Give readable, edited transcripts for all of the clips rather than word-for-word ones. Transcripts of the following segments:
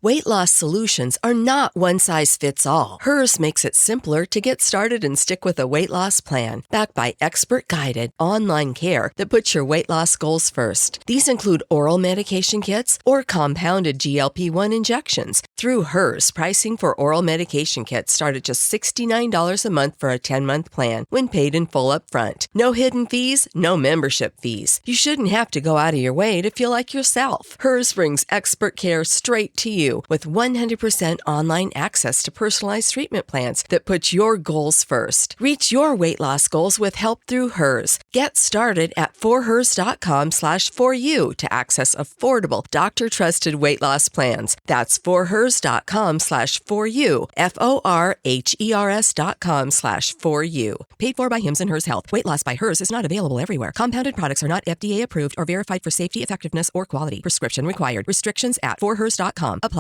Weight loss solutions are not one size fits all. Hers makes it simpler to get started and stick with a weight loss plan, backed by expert-guided online care that puts your weight loss goals first. These include oral medication kits or compounded GLP-1 injections. Through Hers, pricing for oral medication kits start at just $69 a month for a 10-month plan when paid in full upfront. No hidden fees, no membership fees. You shouldn't have to go out of your way to feel like yourself. Hers brings expert care straight to you with 100% online access to personalized treatment plans that put your goals first. Reach your weight loss goals with help through Hers. Get started at forhers.com/4u to access affordable, doctor-trusted weight loss plans. That's forhers.com/4u, forhers.com/4u. Paid for by Hims and Hers Health. Weight loss by Hers is not available everywhere. Compounded products are not FDA approved or verified for safety, effectiveness, or quality. Prescription required. Restrictions at forhers.com. Apply.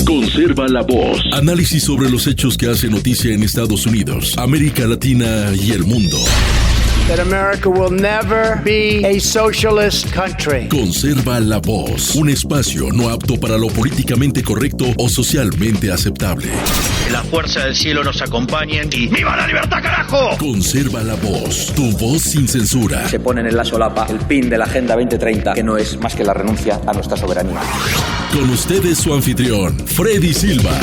Conserva la voz. Análisis sobre los hechos que hacen noticia en Estados Unidos, América Latina y el mundo. That America will never be a socialist country. Conserva la voz. Un espacio no apto para lo políticamente correcto o socialmente aceptable. La fuerza del cielo nos acompañe y ¡viva la libertad, carajo! Conserva la voz. Tu voz sin censura. Se ponen en la solapa el pin de la Agenda 2030, que no es más que la renuncia a nuestra soberanía. Con ustedes su anfitrión, Freddy Silva.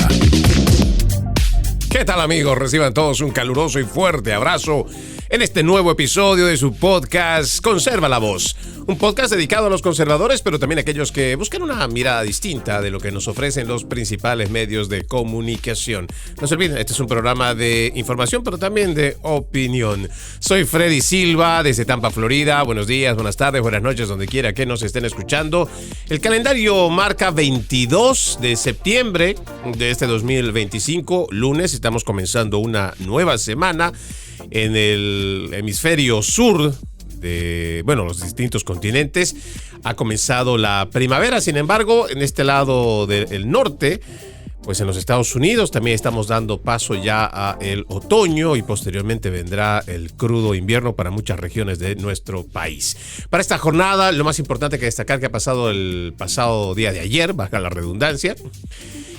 ¿Qué tal, amigos? Reciban todos un caluroso y fuerte abrazo en este nuevo episodio de su podcast Conserva la Voz. Un podcast dedicado a los conservadores, pero también a aquellos que buscan una mirada distinta de lo que nos ofrecen los principales medios de comunicación. No se olviden, este es un programa de información, pero también de opinión. Soy Freddy Silva, desde Tampa, Florida. Buenos días, buenas tardes, buenas noches, donde quiera que nos estén escuchando. El calendario marca 22 de septiembre de este 2025, lunes. Estamos comenzando una nueva semana en el hemisferio sur de, los distintos continentes. Ha comenzado la primavera, sin embargo, en este lado del norte, pues en los Estados Unidos también estamos dando paso ya a el otoño y posteriormente vendrá el crudo invierno para muchas regiones de nuestro país. Para esta jornada, lo más importante que destacar que ha pasado el pasado día de ayer, valga la redundancia,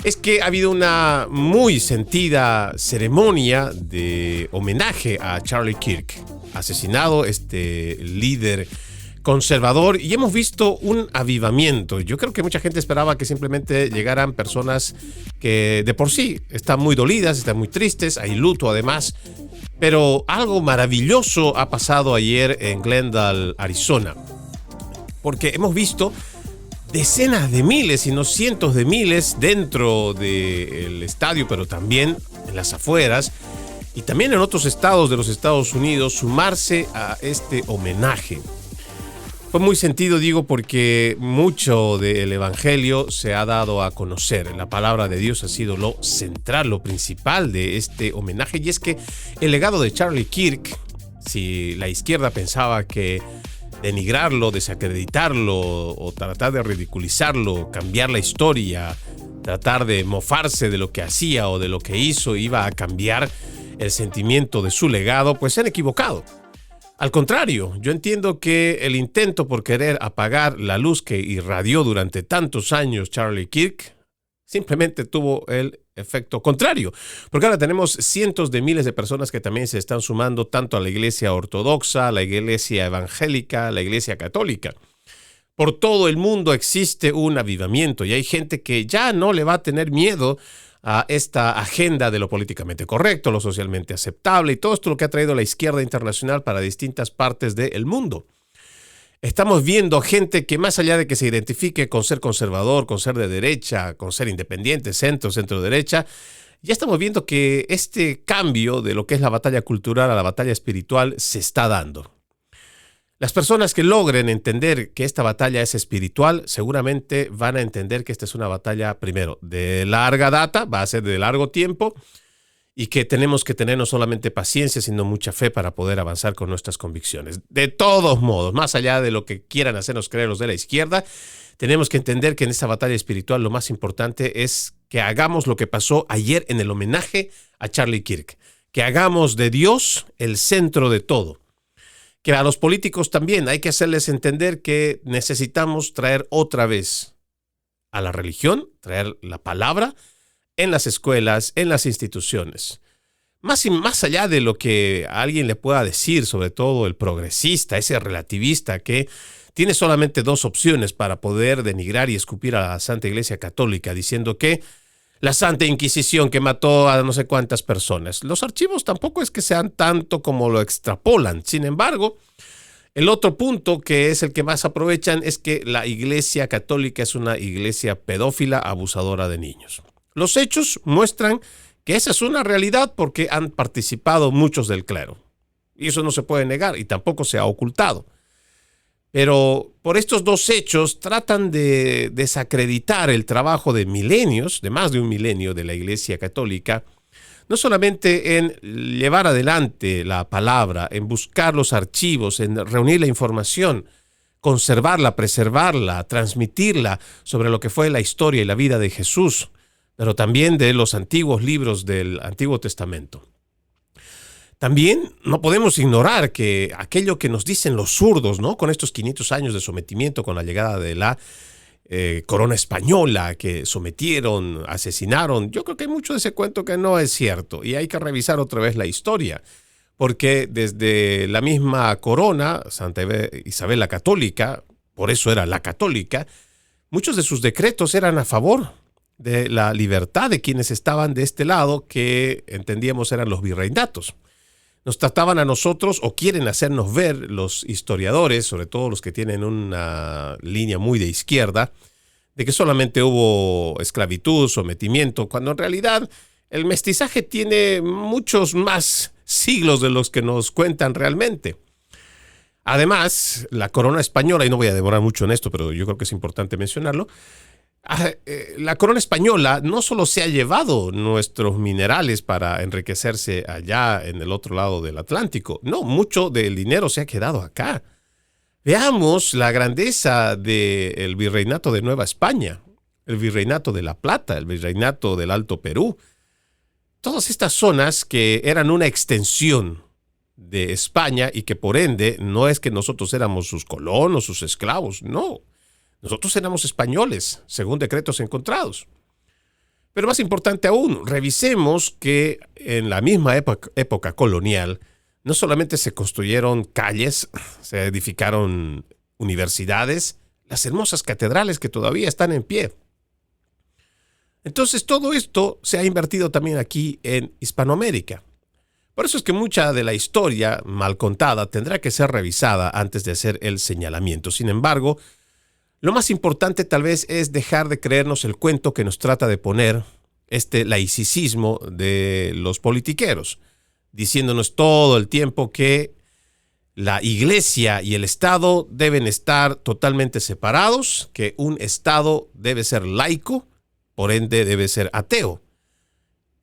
es que ha habido una muy sentida ceremonia de homenaje a Charlie Kirk, asesinado este líder conservador, y hemos visto un avivamiento. Yo creo que mucha gente esperaba que simplemente llegaran personas que de por sí están muy dolidas, están muy tristes, hay luto además, pero algo maravilloso ha pasado ayer en Glendale, Arizona, porque hemos visto decenas de miles, si no cientos de miles dentro del estadio, pero también en las afueras y también en otros estados de los Estados Unidos sumarse a este homenaje. Fue muy sentido, digo, porque mucho del evangelio se ha dado a conocer. La palabra de Dios ha sido lo central, lo principal de este homenaje, y es que el legado de Charlie Kirk, si la izquierda pensaba que denigrarlo, desacreditarlo o tratar de ridiculizarlo, cambiar la historia, tratar de mofarse de lo que hacía o de lo que hizo iba a cambiar el sentimiento de su legado, pues se han equivocado. Al contrario, yo entiendo que el intento por querer apagar la luz que irradió durante tantos años Charlie Kirk simplemente tuvo el efecto contrario, porque ahora tenemos cientos de miles de personas que también se están sumando tanto a la iglesia ortodoxa, a la iglesia evangélica, a la iglesia católica. Por todo el mundo existe un avivamiento y hay gente que ya no le va a tener miedo a esta agenda de lo políticamente correcto, lo socialmente aceptable y todo esto lo que ha traído la izquierda internacional para distintas partes del mundo. Estamos viendo gente que más allá de que se identifique con ser conservador, con ser de derecha, con ser independiente, centro-derecha, ya estamos viendo que este cambio de lo que es la batalla cultural a la batalla espiritual se está dando. Las personas que logren entender que esta batalla es espiritual seguramente van a entender que esta es una batalla, primero, de larga data, va a ser de largo tiempo, y que tenemos que tener no solamente paciencia, sino mucha fe para poder avanzar con nuestras convicciones. De todos modos, más allá de lo que quieran hacernos creer los de la izquierda, tenemos que entender que en esta batalla espiritual lo más importante es que hagamos lo que pasó ayer en el homenaje a Charlie Kirk, que hagamos de Dios el centro de todo. Que a los políticos también hay que hacerles entender que necesitamos traer otra vez a la religión, traer la palabra en las escuelas, en las instituciones. Más allá de lo que a alguien le pueda decir, sobre todo el progresista, ese relativista que tiene solamente dos opciones para poder denigrar y escupir a la Santa Iglesia Católica, diciendo que la Santa Inquisición que mató a no sé cuántas personas. Los archivos tampoco es que sean tanto como lo extrapolan. Sin embargo, el otro punto que es el que más aprovechan es que la Iglesia Católica es una iglesia pedófila, abusadora de niños. Los hechos muestran que esa es una realidad porque han participado muchos del clero. Y eso no se puede negar y tampoco se ha ocultado. Pero por estos dos hechos tratan de desacreditar el trabajo de milenios, de más de un milenio de la Iglesia Católica, no solamente en llevar adelante la palabra, en buscar los archivos, en reunir la información, conservarla, preservarla, transmitirla sobre lo que fue la historia y la vida de Jesús, pero también de los antiguos libros del Antiguo Testamento. También no podemos ignorar que aquello que nos dicen los zurdos, ¿no? Con estos 500 años de sometimiento, con la llegada de la corona española, que sometieron, asesinaron, yo creo que hay mucho de ese cuento que no es cierto y hay que revisar otra vez la historia, porque desde la misma corona, Santa Isabel la Católica, por eso era la católica, muchos de sus decretos eran a favor de la libertad de quienes estaban de este lado, que entendíamos eran los virreinatos. Nos trataban a nosotros, o quieren hacernos ver los historiadores, sobre todo los que tienen una línea muy de izquierda, de que solamente hubo esclavitud, sometimiento, cuando en realidad el mestizaje tiene muchos más siglos de los que nos cuentan realmente. Además, la corona española, y no voy a demorar mucho en esto, pero yo creo que es importante mencionarlo, la corona española no solo se ha llevado nuestros minerales para enriquecerse allá en el otro lado del Atlántico, no, mucho del dinero se ha quedado acá. Veamos la grandeza del virreinato de Nueva España, el virreinato de La Plata, el virreinato del Alto Perú. Todas estas zonas que eran una extensión de España y que por ende no es que nosotros éramos sus colonos, sus esclavos, no. Nosotros éramos españoles, según decretos encontrados. Pero más importante aún, revisemos que en la misma época colonial, no solamente se construyeron calles, se edificaron universidades, las hermosas catedrales que todavía están en pie. Entonces todo esto se ha invertido también aquí en Hispanoamérica. Por eso es que mucha de la historia mal contada tendrá que ser revisada antes de hacer el señalamiento. Sin embargo, lo más importante tal vez es dejar de creernos el cuento que nos trata de poner este laicismo de los politiqueros, diciéndonos todo el tiempo que la Iglesia y el Estado deben estar totalmente separados, que un Estado debe ser laico, por ende debe ser ateo.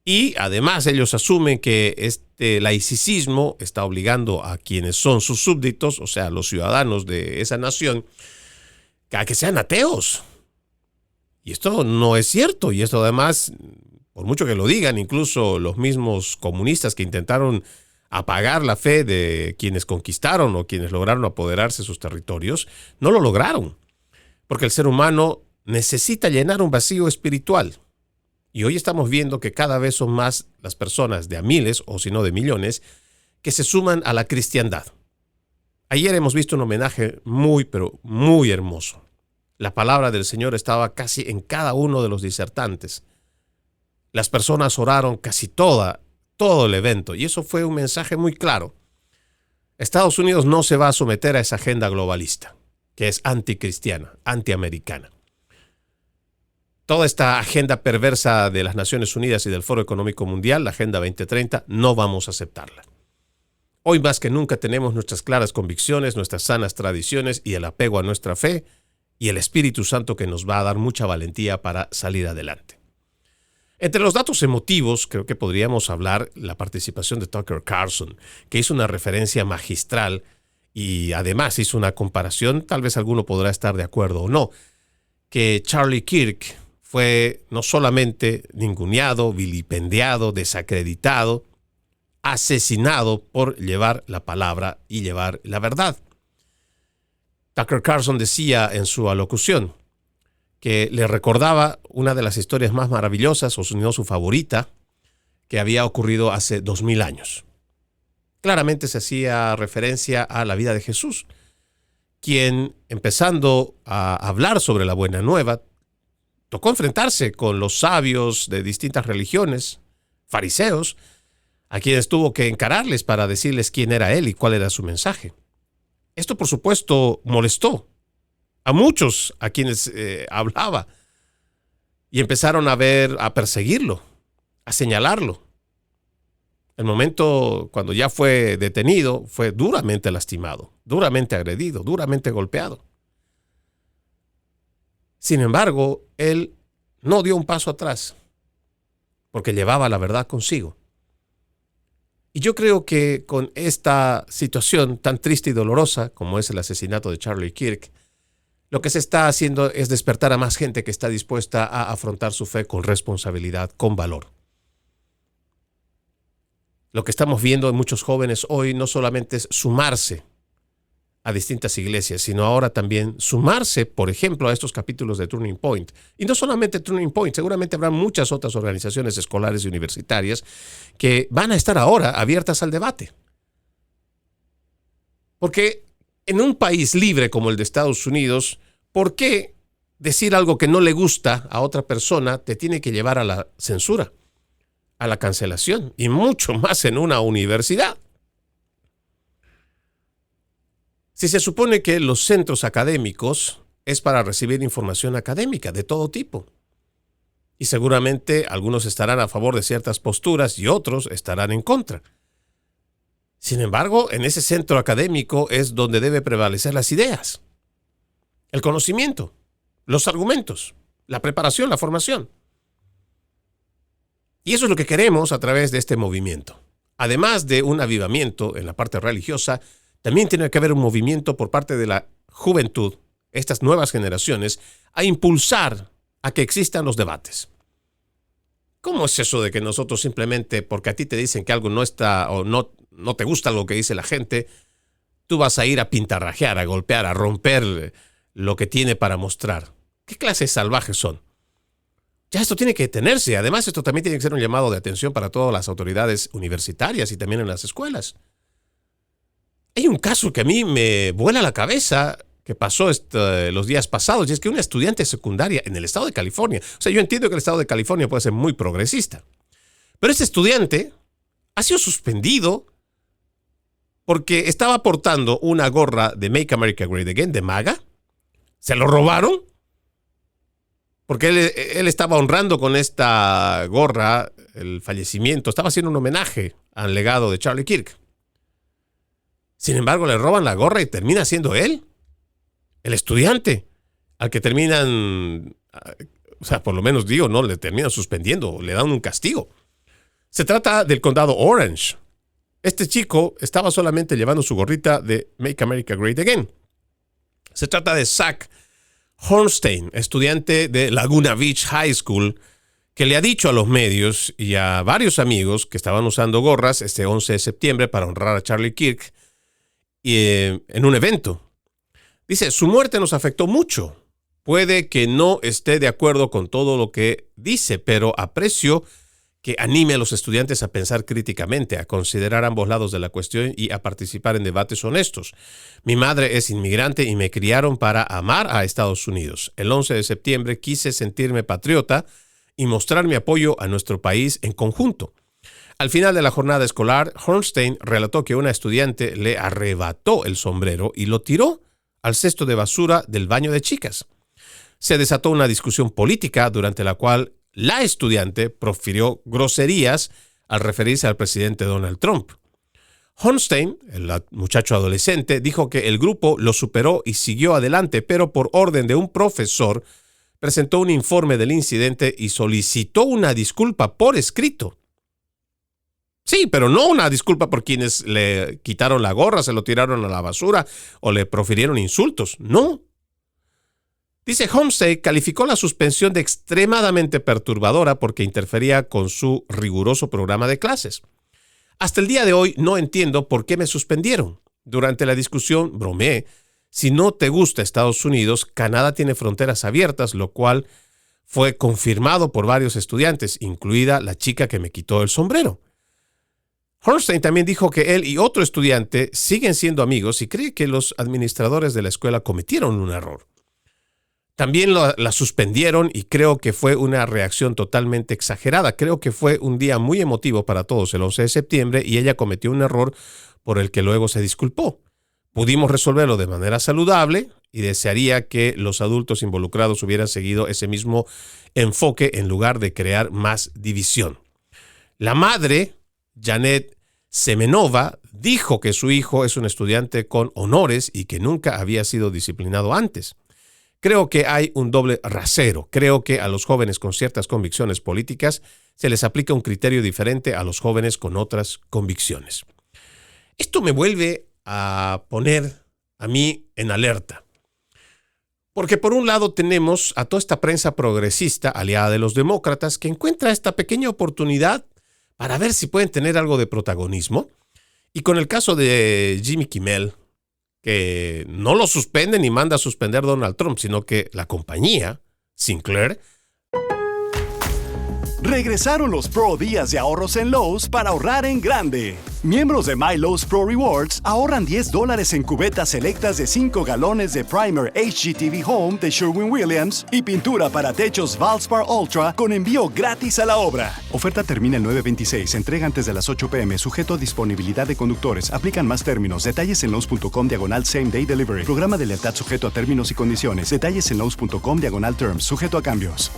Y además ellos asumen que este laicismo está obligando a quienes son sus súbditos, o sea, los ciudadanos de esa nación, a que sean ateos. Y esto no es cierto. Y esto además, por mucho que lo digan, incluso los mismos comunistas que intentaron apagar la fe de quienes conquistaron o quienes lograron apoderarse de sus territorios, no lo lograron. Porque el ser humano necesita llenar un vacío espiritual. Y hoy estamos viendo que cada vez son más las personas, de a miles o si no de millones, que se suman a la cristiandad. Ayer hemos visto un homenaje muy, pero muy hermoso. La palabra del Señor estaba casi en cada uno de los disertantes. Las personas oraron casi todo el evento, y eso fue un mensaje muy claro. Estados Unidos no se va a someter a esa agenda globalista, que es anticristiana, antiamericana. Toda esta agenda perversa de las Naciones Unidas y del Foro Económico Mundial, la Agenda 2030, no vamos a aceptarla. Hoy más que nunca tenemos nuestras claras convicciones, nuestras sanas tradiciones y el apego a nuestra fe y el Espíritu Santo que nos va a dar mucha valentía para salir adelante. Entre los datos emotivos, creo que podríamos hablar la participación de Tucker Carlson, que hizo una referencia magistral y además hizo una comparación, tal vez alguno podrá estar de acuerdo o no, que Charlie Kirk fue no solamente ninguneado, vilipendiado, desacreditado, asesinado por llevar la palabra y llevar la verdad. Tucker Carlson decía en su alocución que le recordaba una de las historias más maravillosas, o si no su favorita, que había ocurrido hace 2000 años. Claramente se hacía referencia a la vida de Jesús, quien, empezando a hablar sobre la buena nueva, tocó enfrentarse con los sabios de distintas religiones, fariseos, a quienes tuvo que encararles para decirles quién era él y cuál era su mensaje. Esto, por supuesto, molestó a muchos a quienes hablaba y empezaron a perseguirlo, a señalarlo. El momento cuando ya fue detenido, fue duramente lastimado, duramente agredido, duramente golpeado. Sin embargo, él no dio un paso atrás, porque llevaba la verdad consigo. Y yo creo que con esta situación tan triste y dolorosa como es el asesinato de Charlie Kirk, lo que se está haciendo es despertar a más gente que está dispuesta a afrontar su fe con responsabilidad, con valor. Lo que estamos viendo en muchos jóvenes hoy no solamente es sumarse a distintas iglesias, sino ahora también sumarse, por ejemplo, a estos capítulos de Turning Point. Y no solamente Turning Point, seguramente habrá muchas otras organizaciones escolares y universitarias que van a estar ahora abiertas al debate. Porque en un país libre como el de Estados Unidos, ¿por qué decir algo que no le gusta a otra persona te tiene que llevar a la censura, a la cancelación, y mucho más en una universidad? Si se supone que los centros académicos es para recibir información académica de todo tipo, y seguramente algunos estarán a favor de ciertas posturas y otros estarán en contra. Sin embargo, en ese centro académico es donde debe prevalecer las ideas, el conocimiento, los argumentos, la preparación, la formación. Y eso es lo que queremos a través de este movimiento. Además de un avivamiento en la parte religiosa, también tiene que haber un movimiento por parte de la juventud, estas nuevas generaciones, a impulsar a que existan los debates. ¿Cómo es eso de que nosotros simplemente, porque a ti te dicen que algo no está o no te gusta lo que dice la gente, tú vas a ir a pintarrajear, a golpear, a romper lo que tiene para mostrar? ¿Qué clases salvajes son? Ya esto tiene que detenerse. Además, esto también tiene que ser un llamado de atención para todas las autoridades universitarias y también en las escuelas. Hay un caso que a mí me vuela la cabeza que pasó los días pasados, y es que una estudiante secundaria en el estado de California, o sea, yo entiendo que el estado de California puede ser muy progresista, pero este estudiante ha sido suspendido porque estaba portando una gorra de Make America Great Again, de MAGA. Se lo robaron porque él estaba honrando con esta gorra el fallecimiento, estaba haciendo un homenaje al legado de Charlie Kirk. Sin embargo, le roban la gorra y termina siendo él, el estudiante, al que terminan, o sea, por lo menos digo, no, le terminan suspendiendo, le dan un castigo. Se trata del condado Orange. Este chico estaba solamente llevando su gorrita de Make America Great Again. Se trata de Zach Hornstein, estudiante de Laguna Beach High School, que le ha dicho a los medios y a varios amigos que estaban usando gorras este 11 de septiembre para honrar a Charlie Kirk en un evento. Dice, su muerte nos afectó mucho. Puede que no esté de acuerdo con todo lo que dice, pero aprecio que anime a los estudiantes a pensar críticamente, a considerar ambos lados de la cuestión y a participar en debates honestos. Mi madre es inmigrante y me criaron para amar a Estados Unidos. El 11 de septiembre quise sentirme patriota y mostrar mi apoyo a nuestro país en conjunto. Al final de la jornada escolar, Hornstein relató que una estudiante le arrebató el sombrero y lo tiró al cesto de basura del baño de chicas. Se desató una discusión política durante la cual la estudiante profirió groserías al referirse al presidente Donald Trump. Hornstein, el muchacho adolescente, dijo que el grupo lo superó y siguió adelante, pero por orden de un profesor presentó un informe del incidente y solicitó una disculpa por escrito. Sí, pero no una disculpa por quienes le quitaron la gorra, se lo tiraron a la basura o le profirieron insultos. No. Dice, Hornstein calificó la suspensión de extremadamente perturbadora porque interfería con su riguroso programa de clases. Hasta el día de hoy no entiendo por qué me suspendieron. Durante la discusión bromeé. Si no te gusta Estados Unidos, Canadá tiene fronteras abiertas, lo cual fue confirmado por varios estudiantes, incluida la chica que me quitó el sombrero. Hornstein también dijo que él y otro estudiante siguen siendo amigos y cree que los administradores de la escuela cometieron un error. También la suspendieron y creo que fue una reacción totalmente exagerada. Creo que fue un día muy emotivo para todos el 11 de septiembre y ella cometió un error por el que luego se disculpó. Pudimos resolverlo de manera saludable y desearía que los adultos involucrados hubieran seguido ese mismo enfoque en lugar de crear más división. La madre, Janet Semenova, dijo que su hijo es un estudiante con honores y que nunca había sido disciplinado antes. Creo que hay un doble rasero. Creo que a los jóvenes con ciertas convicciones políticas se les aplica un criterio diferente a los jóvenes con otras convicciones. Esto me vuelve a poner a mí en alerta. Porque por un lado tenemos a toda esta prensa progresista, aliada de los demócratas, que encuentra esta pequeña oportunidad para ver si pueden tener algo de protagonismo. Y con el caso de Jimmy Kimmel, que no lo suspende ni manda a suspender Donald Trump, sino que la compañía, Sinclair. Regresaron los Pro Días de ahorros en Lowe's para ahorrar en grande. Miembros de My Lowe's Pro Rewards ahorran $10 en cubetas selectas de 5 galones de primer HGTV Home de Sherwin-Williams y pintura para techos Valspar Ultra con envío gratis a la obra. Oferta termina el 9/26. Entrega antes de las 8 p.m. Sujeto a disponibilidad de conductores. Aplican más términos. Detalles en Lowe's.com/Same Day Delivery. Programa de lealtad sujeto a términos y condiciones. Detalles en Lowe's.com/Terms. Sujeto a cambios.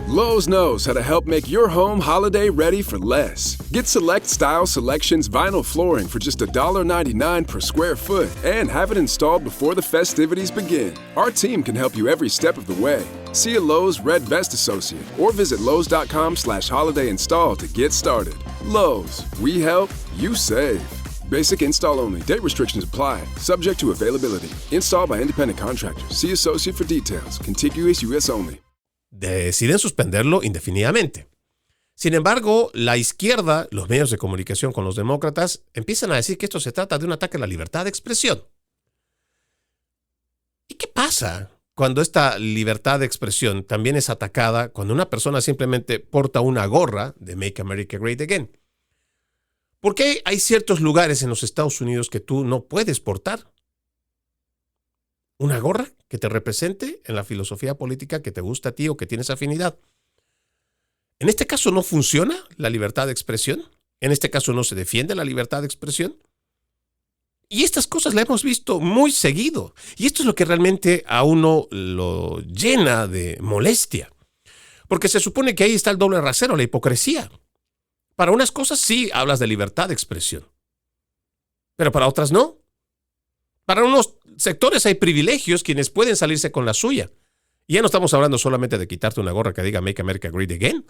Lowe's knows how to help make your home holiday ready for less. Get Select Style Selections vinyl flooring for just $1.99 per square foot and have it installed before the festivities begin. Our team can help you every step of the way. See a Lowe's Red Vest associate or visit Lowe's.com/holiday install to get started. Lowe's, we help, you save. Basic install only. Date restrictions apply. Subject to availability. Installed by independent contractors. See associate for details. Contiguous US only. Deciden suspenderlo indefinidamente. Sin embargo, la izquierda, los medios de comunicación con los demócratas, empiezan a decir que esto se trata de un ataque a la libertad de expresión. ¿Y qué pasa cuando esta libertad de expresión también es atacada cuando una persona simplemente porta una gorra de Make America Great Again? ¿Por qué hay ciertos lugares en los Estados Unidos que tú no puedes portar una gorra que te represente en la filosofía política que te gusta a ti o que tienes afinidad? En este caso no funciona la libertad de expresión. En este caso no se defiende la libertad de expresión. Y estas cosas las hemos visto muy seguido. Y esto es lo que realmente a uno lo llena de molestia. Porque se supone que ahí está el doble rasero, la hipocresía. Para unas cosas sí hablas de libertad de expresión. Pero para otras no. Para unos sectores hay privilegios quienes pueden salirse con la suya. Y ya no estamos hablando solamente de quitarte una gorra que diga Make America Great Again.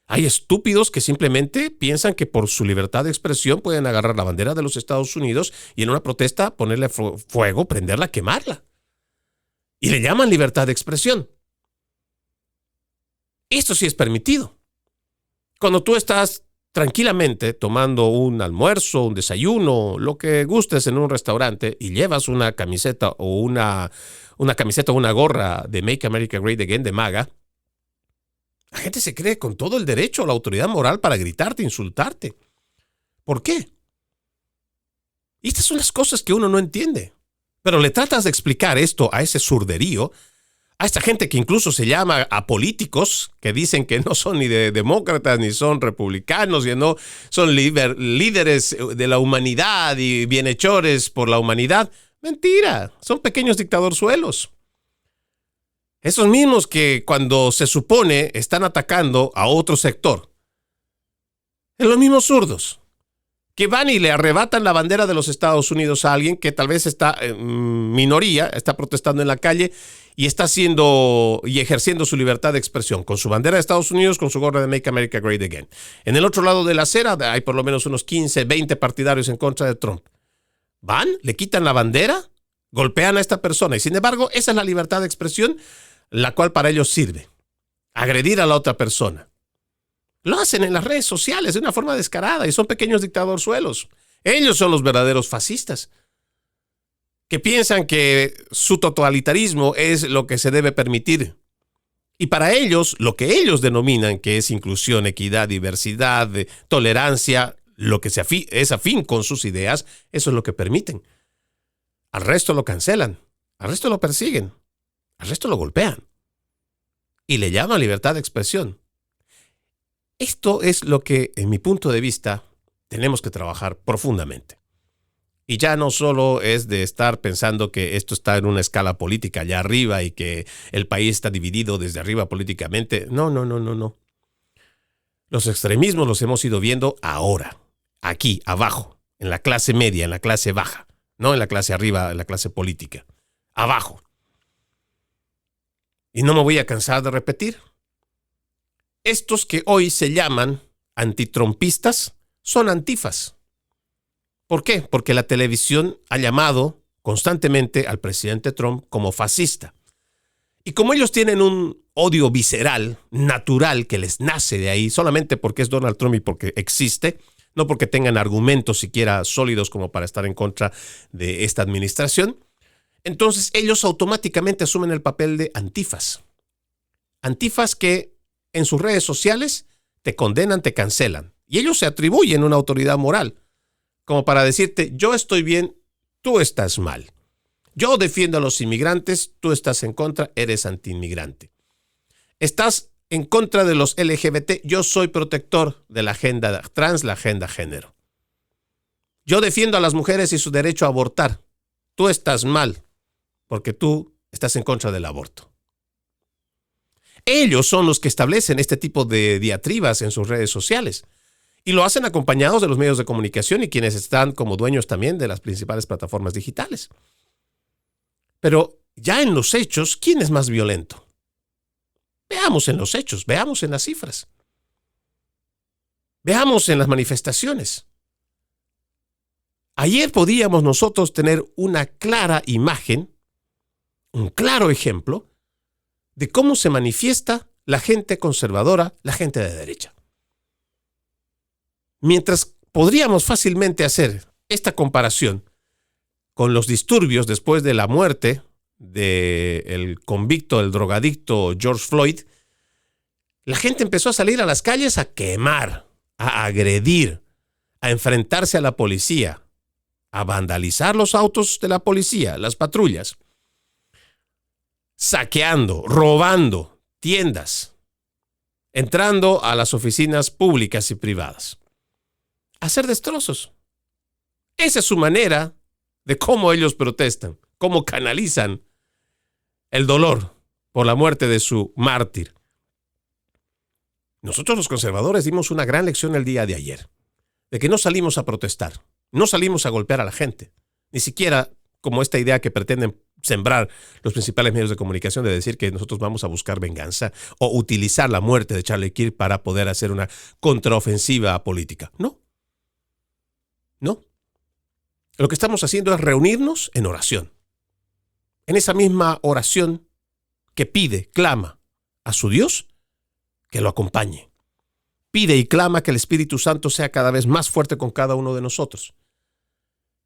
Hay estúpidos que simplemente piensan que por su libertad de expresión pueden agarrar la bandera de los Estados Unidos y en una protesta ponerle fuego, prenderla, quemarla. Y le llaman libertad de expresión. Esto sí es permitido. Cuando tú estás tranquilamente tomando un almuerzo, un desayuno, lo que gustes en un restaurante y llevas una camiseta o una camiseta o una gorra de Make America Great Again de MAGA, la gente se cree con todo el derecho a la autoridad moral para gritarte, insultarte. ¿Por qué? Y estas son las cosas que uno no entiende. Pero le tratas de explicar esto a ese surderío, a esta gente que incluso se llama a políticos, que dicen que no son ni de demócratas ni son republicanos, y no son líderes de la humanidad y bienhechores por la humanidad. Mentira, son pequeños dictadorzuelos. Esos mismos que cuando se supone están atacando a otro sector. En los mismos zurdos, que van y le arrebatan la bandera de los Estados Unidos a alguien que tal vez está en minoría, está protestando en la calle y está haciendo y ejerciendo su libertad de expresión con su bandera de Estados Unidos, con su gorra de Make America Great Again. En el otro lado de la acera hay por lo menos unos 15, 20 partidarios en contra de Trump. Van, le quitan la bandera, golpean a esta persona y sin embargo esa es la libertad de expresión, la cual para ellos sirve. Agredir a la otra persona. Lo hacen en las redes sociales de una forma descarada y son pequeños dictadorzuelos. Ellos son los verdaderos fascistas. que piensan que su totalitarismo es lo que se debe permitir. Y para ellos, lo que ellos denominan que es inclusión, equidad, diversidad, tolerancia, lo que es afín con sus ideas, eso es lo que permiten. Al resto lo cancelan, al resto lo persiguen, al resto lo golpean. Y le llaman libertad de expresión. Esto es lo que, en mi punto de vista, tenemos que trabajar profundamente. Y ya no solo es de estar pensando que esto está en una escala política allá arriba y que el país está dividido desde arriba políticamente. No. Los extremismos los hemos ido viendo ahora, aquí, abajo, en la clase media, en la clase baja, no en la clase arriba, en la clase política, abajo. Y no me voy a cansar de repetir. Estos que hoy se llaman antitrumpistas son antifas. ¿Por qué? Porque la televisión ha llamado constantemente al presidente Trump como fascista. Y como ellos tienen un odio visceral, natural, que les nace de ahí, solamente porque es Donald Trump y porque existe, no porque tengan argumentos siquiera sólidos como para estar en contra de esta administración, entonces ellos automáticamente asumen el papel de antifas. Antifas que en sus redes sociales te condenan, te cancelan. Y ellos se atribuyen una autoridad moral, como para decirte, yo estoy bien, tú estás mal. Yo defiendo a los inmigrantes, tú estás en contra, eres antiinmigrante. Estás en contra de los LGBT, yo soy protector de la agenda trans, la agenda género. Yo defiendo a las mujeres y su derecho a abortar. Tú estás mal, porque tú estás en contra del aborto. Ellos son los que establecen este tipo de diatribas en sus redes sociales. Y lo hacen acompañados de los medios de comunicación y quienes están como dueños también de las principales plataformas digitales. Pero ya en los hechos, ¿quién es más violento? Veamos en los hechos, veamos en las cifras. Veamos en las manifestaciones. Ayer podíamos nosotros tener una clara imagen, un claro ejemplo de cómo se manifiesta la gente conservadora, la gente de derecha. Mientras podríamos fácilmente hacer esta comparación con los disturbios después de la muerte del convicto, el drogadicto George Floyd, la gente empezó a salir a las calles a quemar, a agredir, a enfrentarse a la policía, a vandalizar los autos de la policía, las patrullas, saqueando, robando tiendas, entrando a las oficinas públicas y privadas. Hacer destrozos. Esa es su manera de cómo ellos protestan, cómo canalizan el dolor por la muerte de su mártir. Nosotros los conservadores dimos una gran lección el día de ayer, de que no salimos a protestar, no salimos a golpear a la gente, ni siquiera como esta idea que pretenden sembrar los principales medios de comunicación de decir que nosotros vamos a buscar venganza o utilizar la muerte de Charlie Kirk para poder hacer una contraofensiva política. No. Lo que estamos haciendo es reunirnos en oración. En esa misma oración que pide, clama a su Dios que lo acompañe. Pide y clama que el Espíritu Santo sea cada vez más fuerte con cada uno de nosotros.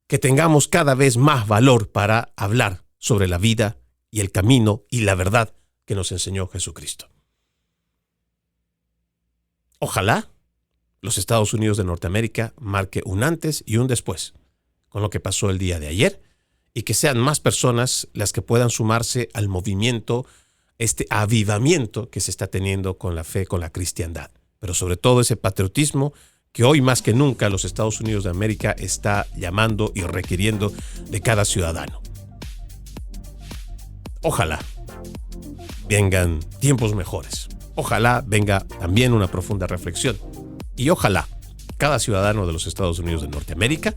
Que tengamos cada vez más valor para hablar sobre la vida y el camino y la verdad que nos enseñó Jesucristo. Ojalá los Estados Unidos de Norteamérica marque un antes y un después con lo que pasó el día de ayer y que sean más personas las que puedan sumarse al movimiento, este avivamiento que se está teniendo con la fe, con la cristiandad. Pero sobre todo ese patriotismo que hoy más que nunca los Estados Unidos de América está llamando y requiriendo de cada ciudadano. Ojalá vengan tiempos mejores. Ojalá venga también una profunda reflexión. Y ojalá cada ciudadano de los Estados Unidos de Norteamérica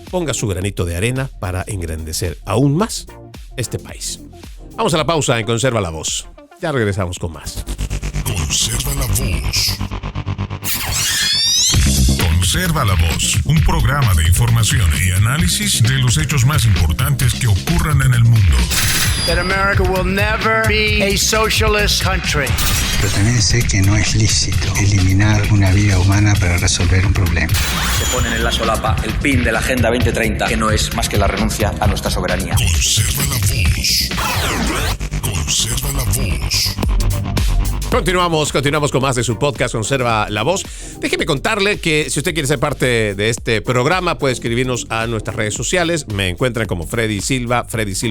ponga su granito de arena para engrandecer aún más este país. Vamos a la pausa en Conserva la Voz. Ya regresamos con más. Conserva la Voz. Conserva la Voz, un programa de información y análisis de los hechos más importantes que ocurran en el mundo. That America will never be a socialist country. Pero también sé que no es lícito eliminar una vida humana para resolver un problema. Se ponen en la solapa el PIN de la Agenda 2030, que no es más que la renuncia a nuestra soberanía. Conserva la voz. Conserva la voz. Continuamos con más de su podcast Conserva la Voz. Déjeme contarle que si usted quiere ser parte de este programa, puede escribirnos a nuestras redes sociales. Me encuentran como Freddy Silva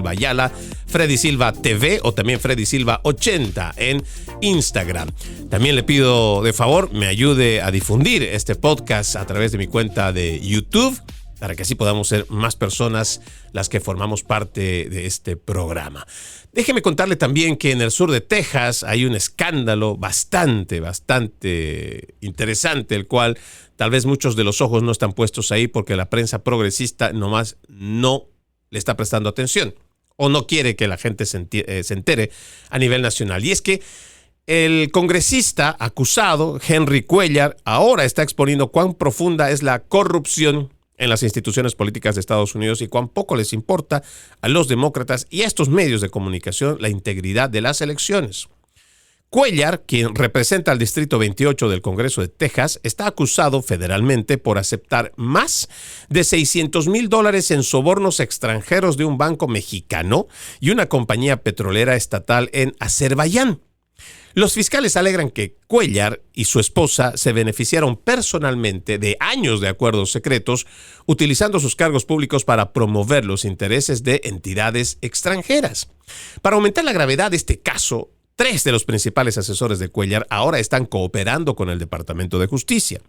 Ayala, Freddy Silva TV o también Freddy Silva 80 en Instagram. También le pido de favor me ayude a difundir este podcast a través de mi cuenta de YouTube, para que así podamos ser más personas las que formamos parte de este programa. Déjeme contarle también que en el sur de Texas hay un escándalo bastante interesante, el cual tal vez muchos de los ojos no están puestos ahí porque la prensa progresista nomás no le está prestando atención o no quiere que la gente se entere a nivel nacional. Y es que el congresista acusado, Henry Cuellar, ahora está exponiendo cuán profunda es la corrupción en las instituciones políticas de Estados Unidos y cuán poco les importa a los demócratas y a estos medios de comunicación la integridad de las elecciones. Cuellar, quien representa al Distrito 28 del Congreso de Texas, está acusado federalmente por aceptar más de $600,000 en sobornos extranjeros de un banco mexicano y una compañía petrolera estatal en Azerbaiyán. Los fiscales alegan que Cuellar y su esposa se beneficiaron personalmente de años de acuerdos secretos utilizando sus cargos públicos para promover los intereses de entidades extranjeras. Para aumentar la gravedad de este caso, 3 de los principales asesores de Cuellar ahora están cooperando con el Departamento de Justicia.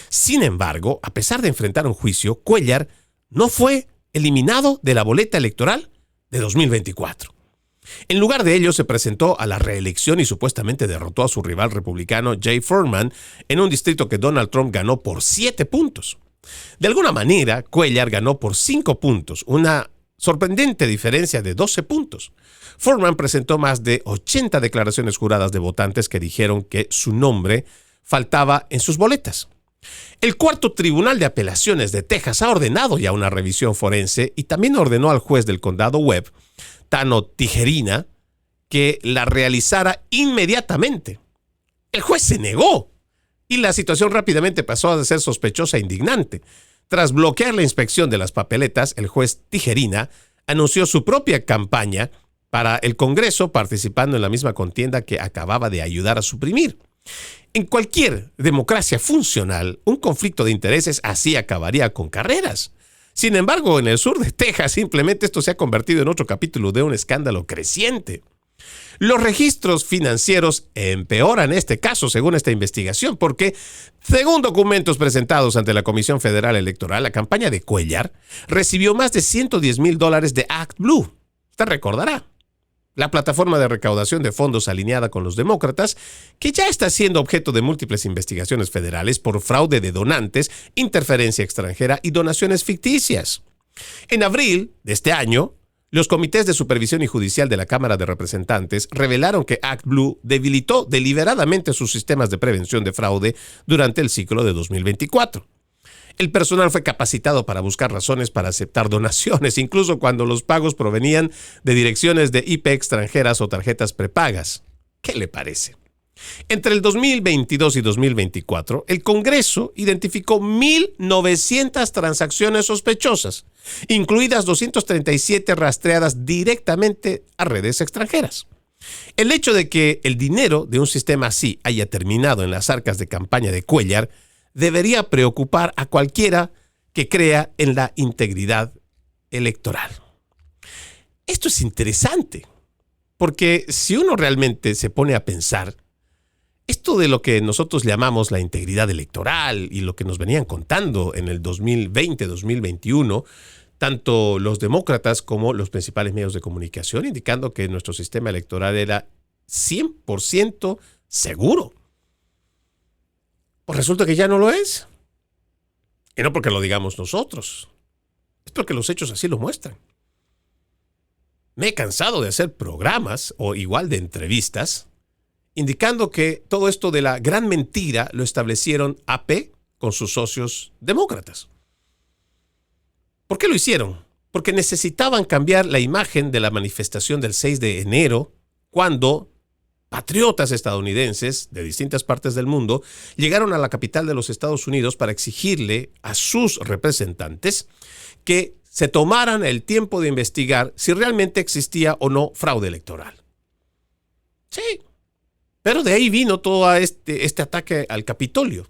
Sin embargo, a pesar de enfrentar un juicio, Cuellar no fue eliminado de la boleta electoral de 2024. En lugar de ello, se presentó a la reelección y supuestamente derrotó a su rival republicano Jay Furman en un distrito que Donald Trump ganó por 7 puntos. De alguna manera, Cuellar ganó por 5 puntos, una sorprendente diferencia de 12 puntos. Furman presentó más de 80 declaraciones juradas de votantes que dijeron que su nombre faltaba en sus boletas. El cuarto Tribunal de Apelaciones de Texas ha ordenado ya una revisión forense y también ordenó al juez del condado Webb, Tano Tijerina, que la realizara inmediatamente. El juez se negó y la situación rápidamente pasó a ser sospechosa e indignante. Tras bloquear la inspección de las papeletas, el juez Tijerina anunció su propia campaña para el Congreso, participando en la misma contienda que acababa de ayudar a suprimir. En cualquier democracia funcional, un conflicto de intereses así acabaría con carreras. Sin embargo, en el sur de Texas, simplemente esto se ha convertido en otro capítulo de un escándalo creciente. Los registros financieros empeoran este caso, según esta investigación, porque, según documentos presentados ante la Comisión Federal Electoral, la campaña de Cuellar recibió más de $110,000 de ActBlue. Usted recordará. La plataforma de recaudación de fondos alineada con los demócratas, que ya está siendo objeto de múltiples investigaciones federales por fraude de donantes, interferencia extranjera y donaciones ficticias. En abril de este año, los comités de supervisión y judicial de la Cámara de Representantes revelaron que ActBlue debilitó deliberadamente sus sistemas de prevención de fraude durante el ciclo de 2024. El personal fue capacitado para buscar razones para aceptar donaciones, incluso cuando los pagos provenían de direcciones de IP extranjeras o tarjetas prepagas. ¿Qué le parece? Entre el 2022 y 2024, el Congreso identificó 1,900 transacciones sospechosas, incluidas 237 rastreadas directamente a redes extranjeras. El hecho de que el dinero de un sistema así haya terminado en las arcas de campaña de Cuellar debería preocupar a cualquiera que crea en la integridad electoral. Esto es interesante, porque si uno realmente se pone a pensar, esto de lo que nosotros llamamos la integridad electoral y lo que nos venían contando en el 2020-2021, tanto los demócratas como los principales medios de comunicación, indicando que nuestro sistema electoral era 100% seguro. Pues resulta que ya no lo es. Y no porque lo digamos nosotros. Es porque los hechos así lo muestran. Me he cansado de hacer programas o igual de entrevistas indicando que todo esto de la gran mentira lo establecieron AP con sus socios demócratas. ¿Por qué lo hicieron? Porque necesitaban cambiar la imagen de la manifestación del 6 de enero cuando patriotas estadounidenses de distintas partes del mundo llegaron a la capital de los Estados Unidos para exigirle a sus representantes que se tomaran el tiempo de investigar si realmente existía o no fraude electoral. Sí, pero de ahí vino todo este ataque al Capitolio,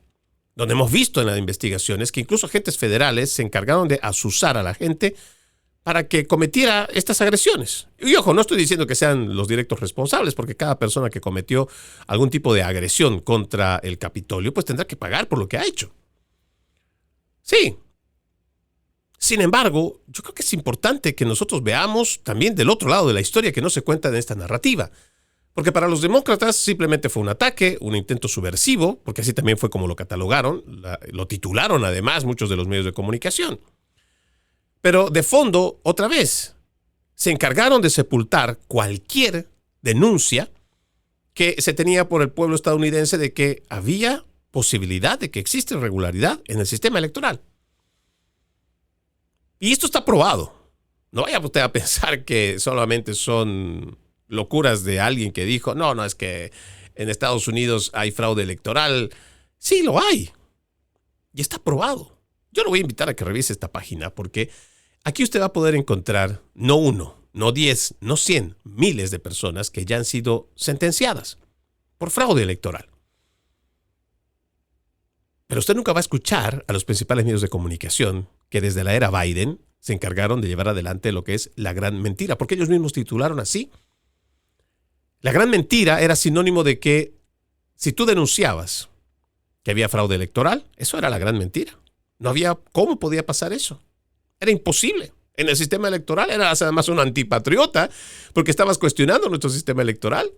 donde hemos visto en las investigaciones que incluso agentes federales se encargaron de azuzar a la gente para que cometiera estas agresiones. Y ojo, no estoy diciendo que sean los directos responsables, porque cada persona que cometió algún tipo de agresión contra el Capitolio, pues tendrá que pagar por lo que ha hecho. Sí. Sin embargo, yo creo que es importante que nosotros veamos también del otro lado de la historia que no se cuenta en esta narrativa. Porque para los demócratas simplemente fue un ataque, un intento subversivo, porque así también fue como lo catalogaron, lo titularon además muchos de los medios de comunicación. Pero de fondo, otra vez, se encargaron de sepultar cualquier denuncia que se tenía por el pueblo estadounidense de que había posibilidad de que existe irregularidad en el sistema electoral. Y esto está probado. No vaya usted a pensar que solamente son locuras de alguien que dijo, no, es que en Estados Unidos hay fraude electoral. Sí, lo hay. Y está probado. Yo lo voy a invitar a que revise esta página porque aquí usted va a poder encontrar no 1, no 10, no 100, miles de personas que ya han sido sentenciadas por fraude electoral. Pero usted nunca va a escuchar a los principales medios de comunicación que desde la era Biden se encargaron de llevar adelante lo que es la gran mentira, porque ellos mismos titularon así. La gran mentira era sinónimo de que si tú denunciabas que había fraude electoral, eso era la gran mentira. No había cómo podía pasar eso. Era imposible. En el sistema electoral eras además un antipatriota porque estabas cuestionando nuestro sistema electoral.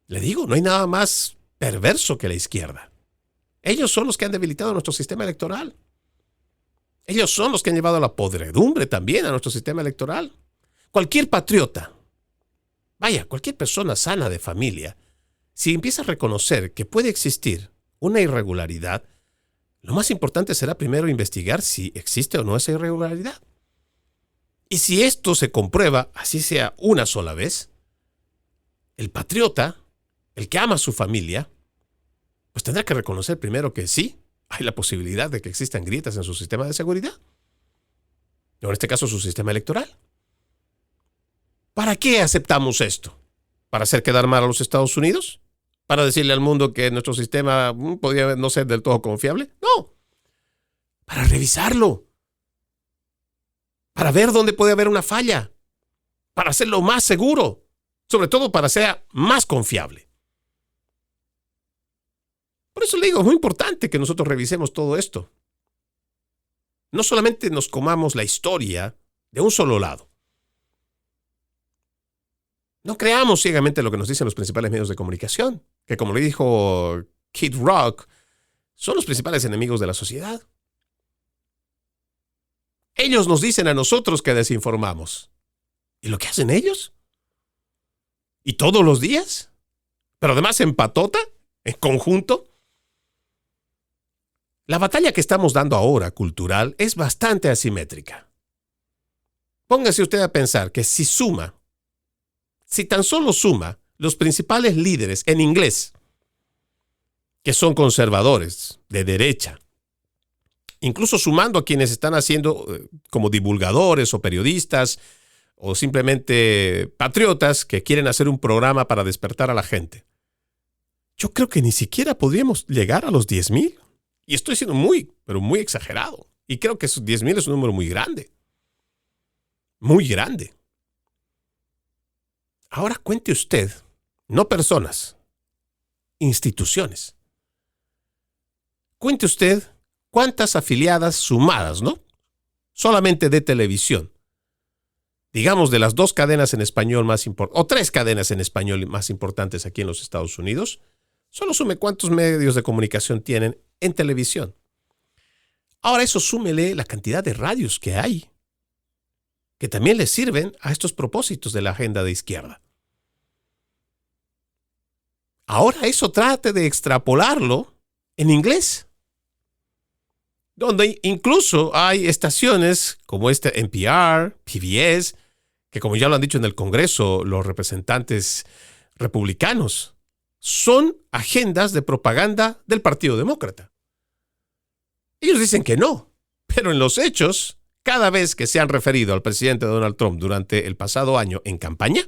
Le digo, no hay nada más perverso que la izquierda. Ellos son los que han debilitado nuestro sistema electoral. Ellos son los que han llevado a la podredumbre también a nuestro sistema electoral. Cualquier patriota, cualquier persona sana de familia, si empieza a reconocer que puede existir una irregularidad, lo más importante será primero investigar si existe o no esa irregularidad. Y si esto se comprueba, así sea una sola vez, el patriota, el que ama a su familia, pues tendrá que reconocer primero que sí, hay la posibilidad de que existan grietas en su sistema de seguridad. O en este caso su sistema electoral. ¿Para qué aceptamos esto? ¿Para hacer quedar mal a los Estados Unidos? ¿Para decirle al mundo que nuestro sistema podría no ser del todo confiable? No. Para revisarlo. Para ver dónde puede haber una falla. Para hacerlo más seguro. Sobre todo para ser más confiable. Por eso le digo, es muy importante que nosotros revisemos todo esto. No solamente nos comamos la historia de un solo lado. No creamos ciegamente lo que nos dicen los principales medios de comunicación, que como le dijo Kid Rock, son los principales enemigos de la sociedad. Ellos nos dicen a nosotros que desinformamos. ¿Y lo que hacen ellos? ¿Y todos los días? Pero además en patota, en conjunto. La batalla que estamos dando ahora, cultural, es bastante asimétrica. Póngase usted a pensar que si tan solo suma los principales líderes en inglés, que son conservadores, de derecha, incluso sumando a quienes están haciendo como divulgadores o periodistas o simplemente patriotas que quieren hacer un programa para despertar a la gente, yo creo que ni siquiera podríamos llegar a los 10,000. Y estoy siendo pero muy exagerado. Y creo que esos 10,000 es un número muy grande. Muy grande. Ahora cuente usted, no personas, instituciones. Cuente usted cuántas afiliadas sumadas, ¿no? Solamente de televisión. Digamos de las 2 cadenas en español más importantes, o 3 cadenas en español más importantes aquí en los Estados Unidos. Solo sume cuántos medios de comunicación tienen en televisión. Ahora eso súmele la cantidad de radios que hay, que también le sirven a estos propósitos de la agenda de izquierda. Ahora eso trate de extrapolarlo en inglés, donde incluso hay estaciones como NPR, PBS, que como ya lo han dicho en el Congreso los representantes republicanos. Son agendas de propaganda del Partido Demócrata. Ellos dicen que no, pero en los hechos, cada vez que se han referido al presidente Donald Trump durante el pasado año en campaña,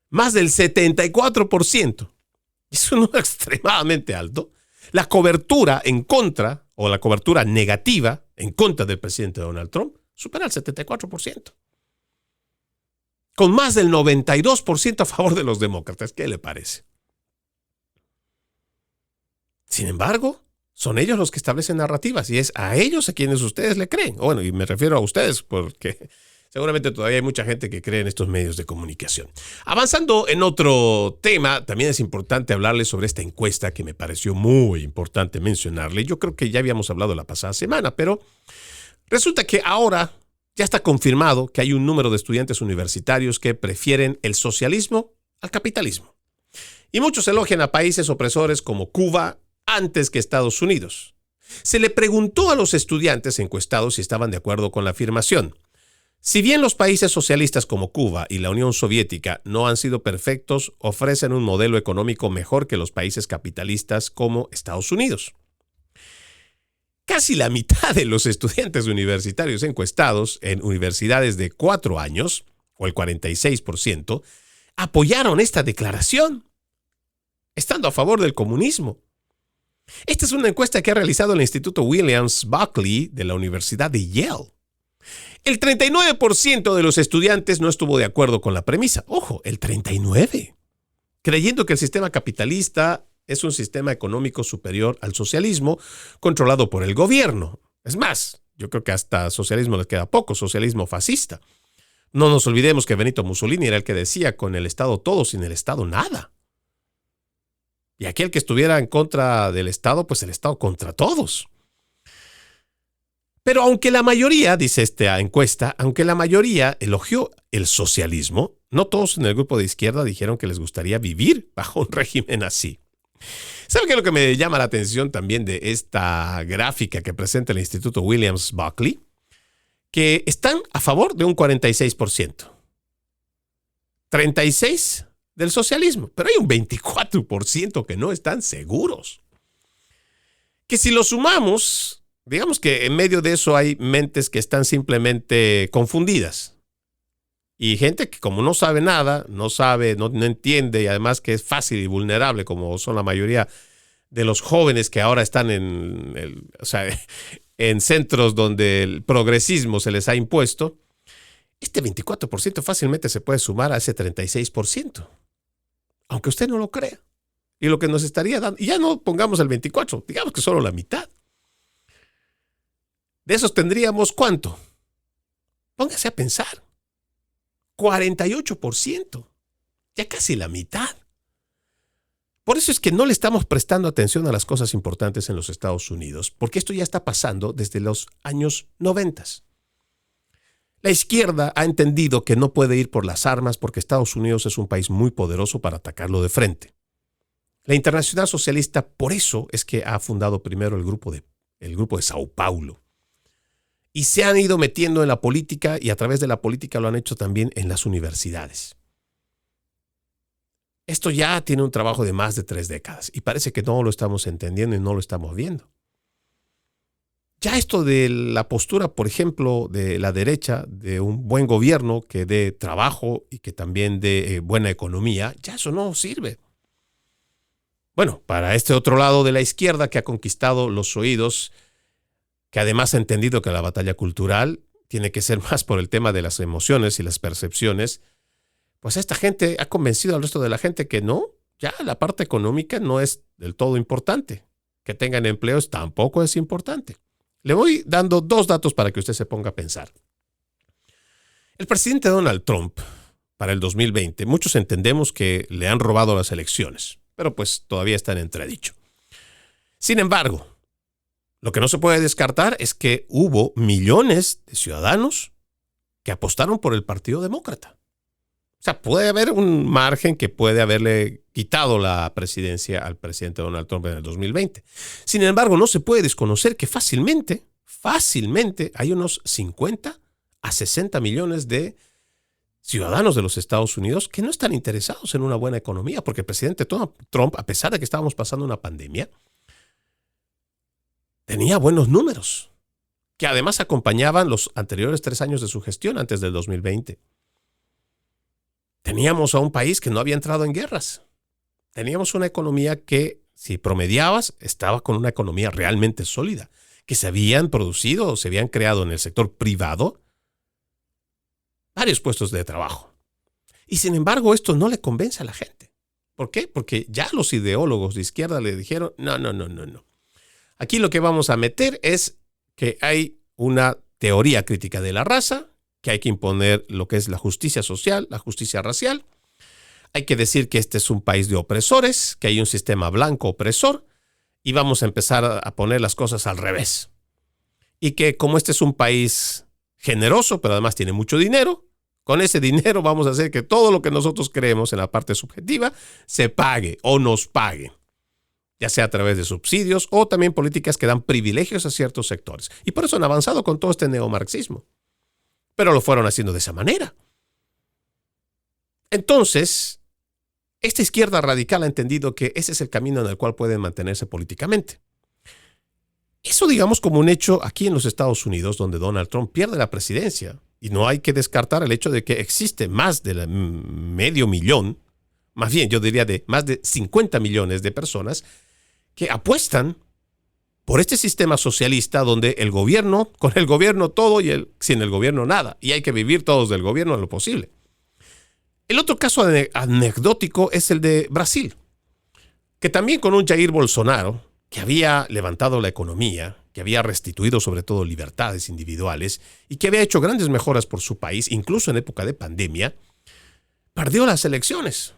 más del 74%, es un número extremadamente alto, la cobertura en contra o la cobertura negativa en contra del presidente Donald Trump supera el 74%. Con más del 92% a favor de los demócratas. ¿Qué le parece? Sin embargo, son ellos los que establecen narrativas y es a ellos a quienes ustedes le creen. Bueno, y me refiero a ustedes porque seguramente todavía hay mucha gente que cree en estos medios de comunicación. Avanzando en otro tema, también es importante hablarles sobre esta encuesta que me pareció muy importante mencionarle. Yo creo que ya habíamos hablado la pasada semana, pero resulta que ahora ya está confirmado que hay un número de estudiantes universitarios que prefieren el socialismo al capitalismo. Y muchos elogian a países opresores como Cuba antes que Estados Unidos. Se le preguntó a los estudiantes encuestados si estaban de acuerdo con la afirmación. Si bien los países socialistas como Cuba y la Unión Soviética no han sido perfectos, ofrecen un modelo económico mejor que los países capitalistas como Estados Unidos. Casi la mitad de los estudiantes universitarios encuestados en universidades de 4 años, o el 46%, apoyaron esta declaración, estando a favor del comunismo. Esta es una encuesta que ha realizado el Instituto Williams-Buckley de la Universidad de Yale. El 39% de los estudiantes no estuvo de acuerdo con la premisa. Ojo, el 39%. Creyendo que el sistema capitalista es un sistema económico superior al socialismo controlado por el gobierno. Es más, yo creo que hasta socialismo les queda poco, socialismo fascista. No nos olvidemos que Benito Mussolini era el que decía, con el Estado todo, sin el Estado nada. Y aquel que estuviera en contra del Estado, pues el Estado contra todos. Pero aunque la mayoría, dice esta encuesta, aunque la mayoría elogió el socialismo, no todos en el grupo de izquierda dijeron que les gustaría vivir bajo un régimen así. ¿Sabe qué es lo que me llama la atención también de esta gráfica que presenta el Instituto Williams-Buckley? Que están a favor de un 46%. 36% del socialismo, pero hay un 24% que no están seguros. Que si lo sumamos, digamos que en medio de eso hay mentes que están simplemente confundidas. Y gente que como no sabe nada, no entiende y además que es fácil y vulnerable, como son la mayoría de los jóvenes que ahora están en centros donde el progresismo se les ha impuesto, este 24% fácilmente se puede sumar a ese 36%. Aunque usted no lo crea. Y lo que nos estaría dando, y ya no pongamos el 24%, digamos que solo la mitad. De esos tendríamos ¿cuánto? Póngase a pensar. 48%. Ya casi la mitad. Por eso es que no le estamos prestando atención a las cosas importantes en los Estados Unidos, porque esto ya está pasando desde los años 90. La izquierda ha entendido que no puede ir por las armas porque Estados Unidos es un país muy poderoso para atacarlo de frente. La Internacional Socialista por eso es que ha fundado primero el grupo de Sao Paulo. Y se han ido metiendo en la política y a través de la política lo han hecho también en las universidades. Esto ya tiene un trabajo de más de 3 décadas y parece que no lo estamos entendiendo y no lo estamos viendo. Ya esto de la postura, por ejemplo, de la derecha, de un buen gobierno que dé trabajo y que también dé buena economía, ya eso no sirve. Bueno, para este otro lado de la izquierda que ha conquistado los oídos, que además ha entendido que la batalla cultural tiene que ser más por el tema de las emociones y las percepciones, pues esta gente ha convencido al resto de la gente que no, ya la parte económica no es del todo importante. Que tengan empleos tampoco es importante. Le voy dando 2 datos para que usted se ponga a pensar. El presidente Donald Trump, para el 2020, muchos entendemos que le han robado las elecciones, pero pues todavía está en entredicho. Sin embargo, lo que no se puede descartar es que hubo millones de ciudadanos que apostaron por el Partido Demócrata. O sea, puede haber un margen que puede haberle quitado la presidencia al presidente Donald Trump en el 2020. Sin embargo, no se puede desconocer que fácilmente hay unos 50 a 60 millones de ciudadanos de los Estados Unidos que no están interesados en una buena economía, porque el presidente Trump, a pesar de que estábamos pasando una pandemia, tenía buenos números, que además acompañaban los anteriores 3 años de su gestión antes del 2020. Teníamos a un país que no había entrado en guerras. Teníamos una economía que, si promediabas, estaba con una economía realmente sólida, que se habían producido o se habían creado en el sector privado varios puestos de trabajo. Y sin embargo, esto no le convence a la gente. ¿Por qué? Porque ya los ideólogos de izquierda le dijeron, no. Aquí lo que vamos a meter es que hay una teoría crítica de la raza, que hay que imponer lo que es la justicia social, la justicia racial. Hay que decir que este es un país de opresores, que hay un sistema blanco opresor, y vamos a empezar a poner las cosas al revés. Y que como este es un país generoso, pero además tiene mucho dinero, con ese dinero vamos a hacer que todo lo que nosotros creemos en la parte subjetiva se pague o nos pague, ya sea a través de subsidios o también políticas que dan privilegios a ciertos sectores. Y por eso han avanzado con todo este neomarxismo. Pero lo fueron haciendo de esa manera. Entonces, esta izquierda radical ha entendido que ese es el camino en el cual pueden mantenerse políticamente. Eso digamos como un hecho aquí en los Estados Unidos, donde Donald Trump pierde la presidencia. Y no hay que descartar el hecho de que existe más de medio millón, más bien yo diría de más de 50 millones de personas que apuestan por este sistema socialista donde el gobierno, con el gobierno todo y sin el gobierno nada. Y hay que vivir todos del gobierno en lo posible. El otro caso anecdótico es el de Brasil, que también con un Jair Bolsonaro, que había levantado la economía, que había restituido sobre todo libertades individuales y que había hecho grandes mejoras por su país, incluso en época de pandemia, perdió las elecciones.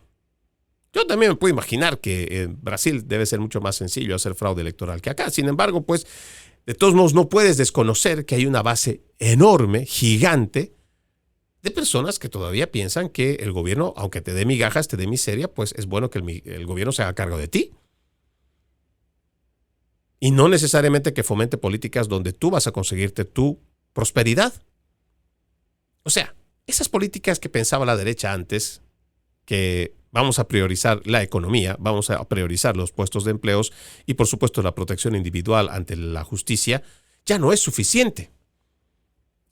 Yo también me puedo imaginar que en Brasil debe ser mucho más sencillo hacer fraude electoral que acá. Sin embargo, pues, de todos modos no puedes desconocer que hay una base enorme, gigante, de personas que todavía piensan que el gobierno, aunque te dé migajas, te dé miseria, pues es bueno que el gobierno se haga cargo de ti. Y no necesariamente que fomente políticas donde tú vas a conseguirte tu prosperidad. O sea, esas políticas que pensaba la derecha antes, que vamos a priorizar la economía, vamos a priorizar los puestos de empleos y por supuesto la protección individual ante la justicia, ya no es suficiente.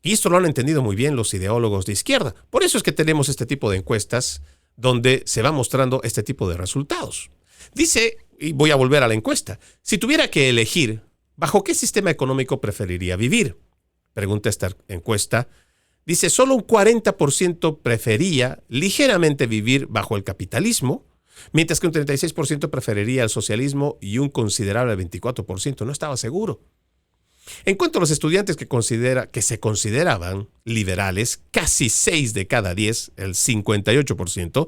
Y esto lo han entendido muy bien los ideólogos de izquierda. Por eso es que tenemos este tipo de encuestas donde se va mostrando este tipo de resultados. Dice, y voy a volver a la encuesta, si tuviera que elegir, ¿bajo qué sistema económico preferiría vivir? Pregunta esta encuesta. Dice, solo un 40% prefería ligeramente vivir bajo el capitalismo, mientras que un 36% preferiría el socialismo y un considerable 24% no estaba seguro. En cuanto a los estudiantes que se consideraban liberales, casi 6 de cada 10, el 58%,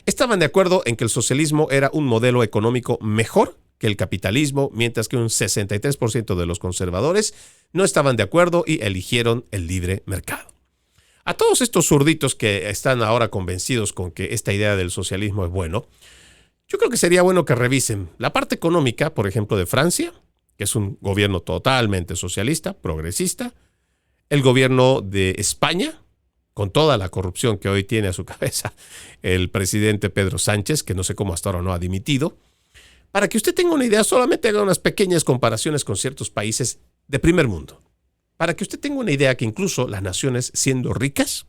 estaban de acuerdo en que el socialismo era un modelo económico mejor que el capitalismo, mientras que un 63% de los conservadores no estaban de acuerdo y eligieron el libre mercado. A todos estos zurditos que están ahora convencidos con que esta idea del socialismo es bueno, yo creo que sería bueno que revisen la parte económica, por ejemplo, de Francia, que es un gobierno totalmente socialista, progresista, el gobierno de España, con toda la corrupción que hoy tiene a su cabeza el presidente Pedro Sánchez, que no sé cómo hasta ahora no ha dimitido. Para que usted tenga una idea, solamente haga unas pequeñas comparaciones con ciertos países de primer mundo. Para que usted tenga una idea que incluso las naciones siendo ricas,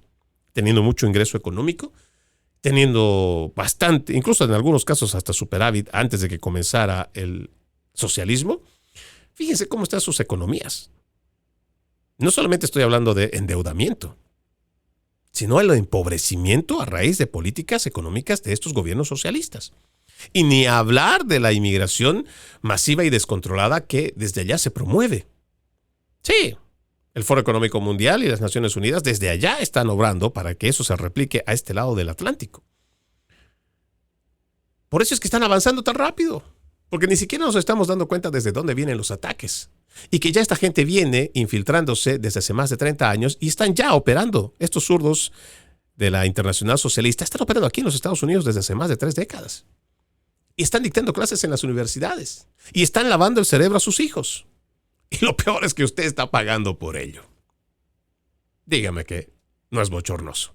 teniendo mucho ingreso económico, teniendo bastante, incluso en algunos casos hasta superávit antes de que comenzara el socialismo, fíjense cómo están sus economías. No solamente estoy hablando de endeudamiento, sino el empobrecimiento a raíz de políticas económicas de estos gobiernos socialistas. Y ni hablar de la inmigración masiva y descontrolada que desde allá se promueve. Sí, el Foro Económico Mundial y las Naciones Unidas desde allá están obrando para que eso se replique a este lado del Atlántico. Por eso es que están avanzando tan rápido. Porque ni siquiera nos estamos dando cuenta desde dónde vienen los ataques. Y que ya esta gente viene infiltrándose desde hace más de 30 años y están ya operando. Estos zurdos de la Internacional Socialista están operando aquí en los Estados Unidos desde hace más de 3 décadas. Y están dictando clases en las universidades. Y están lavando el cerebro a sus hijos. Y lo peor es que usted está pagando por ello. Dígame que no es bochornoso.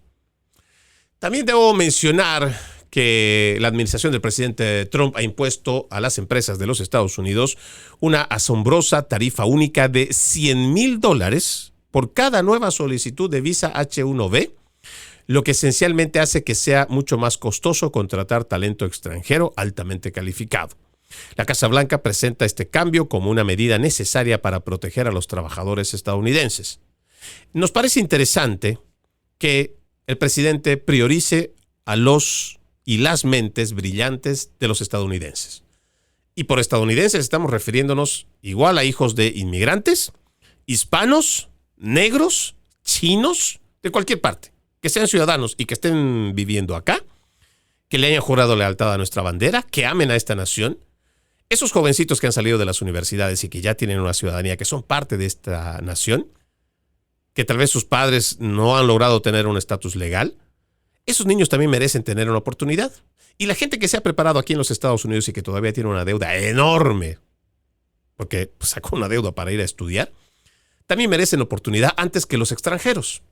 También debo mencionar que la administración del presidente Trump ha impuesto a las empresas de los Estados Unidos una asombrosa tarifa única de $100,000 por cada nueva solicitud de visa H-1B, lo que esencialmente hace que sea mucho más costoso contratar talento extranjero altamente calificado. La Casa Blanca presenta este cambio como una medida necesaria para proteger a los trabajadores estadounidenses. Nos parece interesante que el presidente priorice a los y las mentes brillantes de los estadounidenses. Y por estadounidenses estamos refiriéndonos igual a hijos de inmigrantes, hispanos, negros, chinos, de cualquier parte, que sean ciudadanos y que estén viviendo acá, que le hayan jurado lealtad a nuestra bandera, que amen a esta nación. Esos jovencitos que han salido de las universidades y que ya tienen una ciudadanía, que son parte de esta nación, que tal vez sus padres no han logrado tener un estatus legal, esos niños también merecen tener una oportunidad. Y la gente que se ha preparado aquí en los Estados Unidos y que todavía tiene una deuda enorme, porque sacó una deuda para ir a estudiar, también merecen oportunidad antes que los extranjeros.